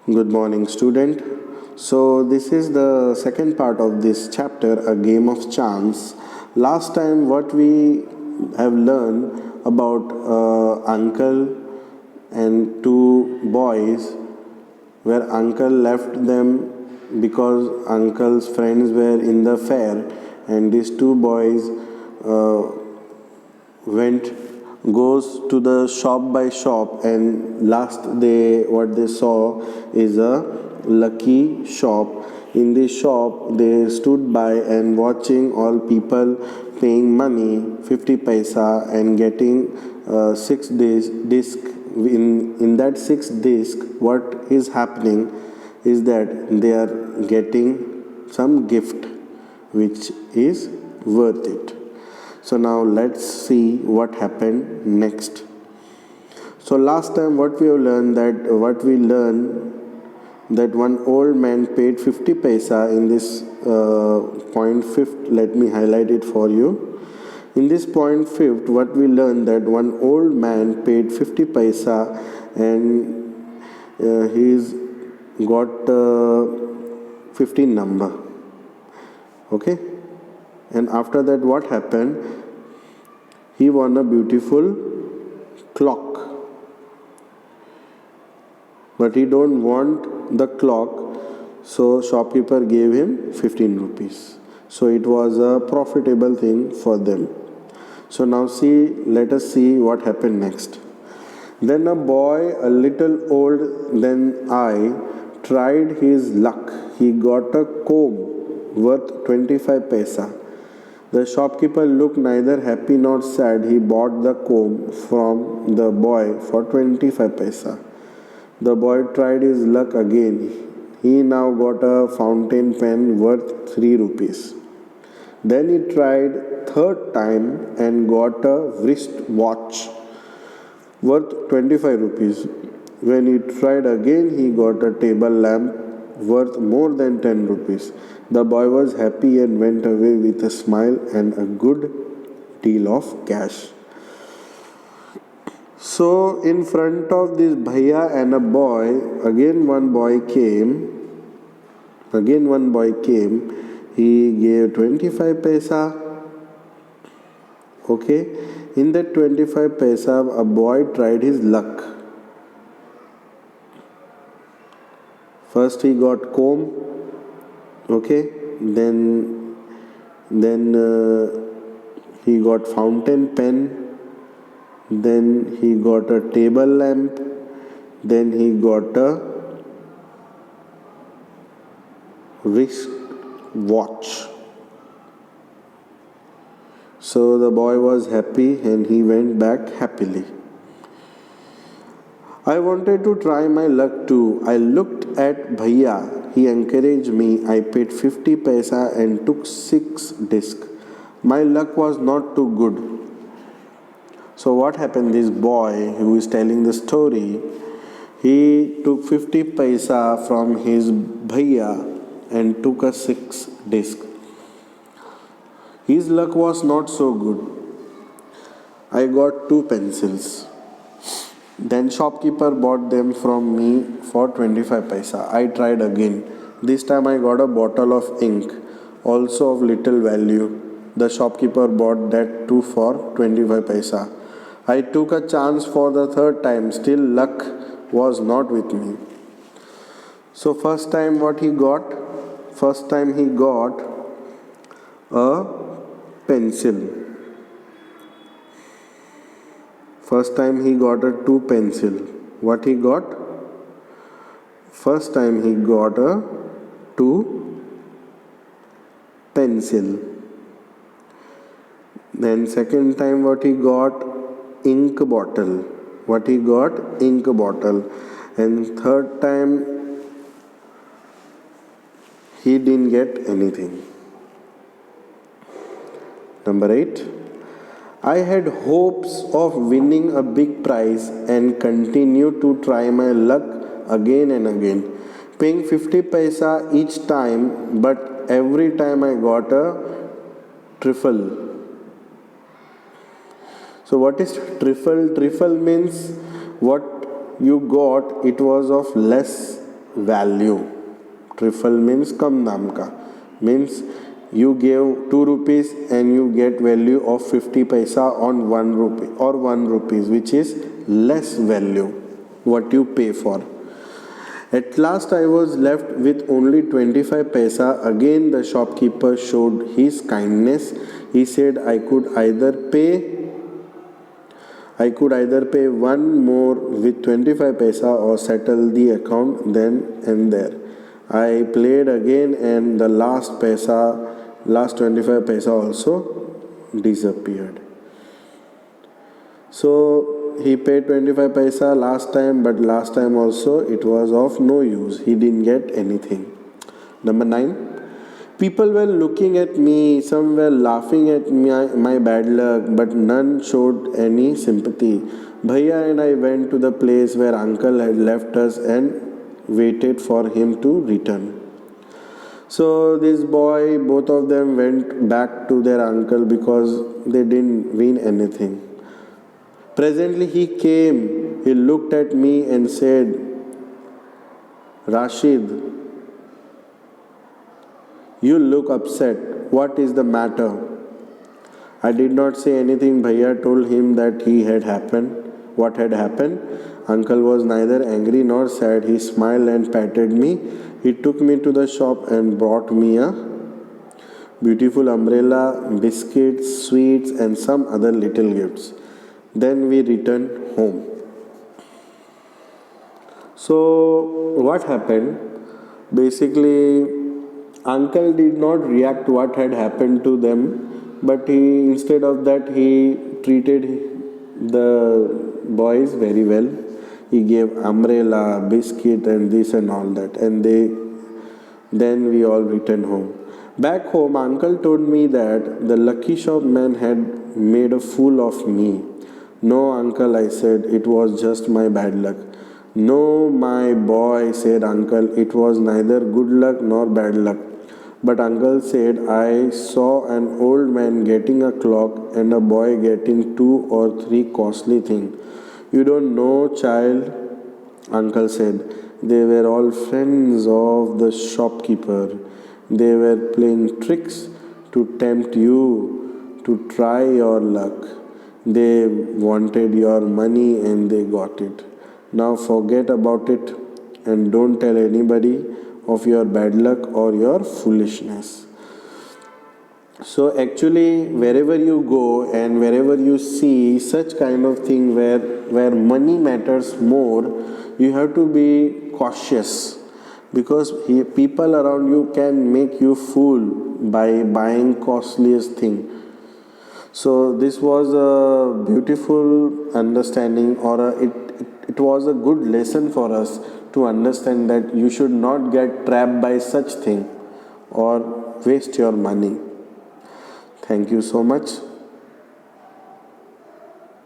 Good morning, student. So, this is the second part of this chapter, A Game of Chance. Last time, what we have learned about uncle and two boys, where uncle left them because uncle's friends were in the fair, and these two boys uh, went goes to the shop by shop, and last they what they saw is a lucky shop. In this shop they stood by and watching all people paying money 50 paisa and getting 6 days disc. In that 6 disc, what is happening is that they are getting some gift which is worth it. So now let's see what happened next. So last time what we learned that one old man paid 50 paisa in this point fifth. Let me highlight it for you. In this point fifth, what we learned that one old man paid 50 paisa and he's got 15 number. Okay, and after that what happened, he won a beautiful clock, but he don't want the clock, so shopkeeper gave him 15 rupees. So it was a profitable thing for them. So now let us see what happened next. Then a boy a little old than I tried his luck. He got a comb worth 25 paisa. The shopkeeper looked neither happy nor sad. He bought the comb from the boy for 25 paisa. The boy tried his luck again. He now got a fountain pen worth 3 rupees. Then he tried third time and got a wrist watch worth 25 rupees. When he tried again, he got a table lamp worth more than 10 rupees. The boy was happy and went away with a smile and a good deal of cash. So, in front of this bhaiya and a boy, again one boy came. He gave 25 paisa. Okay, in that 25 paisa, a boy tried his luck. First he got comb, okay, then he got fountain pen, then he got a table lamp, then he got a wrist watch. So the boy was happy and he went back happily. I wanted to try my luck too. I looked at Bhaiya. He encouraged me. I paid 50 paisa and took 6 discs. My luck was not too good. So what happened? This boy who is telling the story, he took 50 paisa from his Bhaiya and took a 6 disc. His luck was not so good. I got 2 pencils. Then shopkeeper bought them from me for 25 paisa. I tried again. This time I got a bottle of ink, also of little value. The shopkeeper bought that too for 25 paisa. I took a chance for the third time. Still luck was not with me. So first time what he got? First time he got a pencil. First time he got a 2 pencil. What he got? First time he got a 2 pencil. Then second time what he got? Ink bottle. What he got? Ink bottle. And third time he didn't get anything. Number 8. I had hopes of winning a big prize and continued to try my luck again and again, paying 50 paisa each time, but every time I got a trifle. So what is trifle? Trifle means what you got, it was of less value. Trifle means kam naam ka. Means you gave 2 rupees and you get value of 50 paisa on 1 rupee or 1 rupees, which is less value what you pay for. At last I was left with only 25 paisa. Again the shopkeeper showed his kindness. He said I could either pay one more with 25 paisa or settle the account then and there. I played again and the last 25 paisa also disappeared. So he paid 25 paisa last time, but last time also it was of no use. He didn't get anything. Number 9. People were looking at me, some were laughing at my bad luck, but none showed any sympathy. Bhaiya and I went to the place where uncle had left us and waited for him to return. So this boy, both of them went back to their uncle because they didn't win anything. Presently he came, he looked at me and said, Rashid, you look upset. What is the matter? I did not say anything. Bhaiya told him what had happened. Uncle was neither angry nor sad. He smiled and patted me. He took me to the shop and brought me a beautiful umbrella, biscuits, sweets, and some other little gifts. Then we returned home. So what happened? Basically, uncle did not react what had happened to them, but instead of that he treated the boys very well. He gave umbrella, biscuit, and this and all that, and then we all returned home. Back home, uncle told me that the lucky shop man had made a fool of me. No, uncle, I said, it was just my bad luck. No, my boy, said uncle, it was neither good luck nor bad luck. But uncle said, I saw an old man getting a clock and a boy getting 2 or 3 costly things. You don't know, child, uncle said. They were all friends of the shopkeeper. They were playing tricks to tempt you to try your luck. They wanted your money and they got it. Now forget about it and don't tell anybody of your bad luck or your foolishness. So actually wherever you go and wherever you see such kind of thing where money matters more, you have to be cautious, because people around you can make you fool by buying costliest thing. So this was a beautiful understanding, or it was a good lesson for us to understand that you should not get trapped by such thing or waste your money. Thank you so much.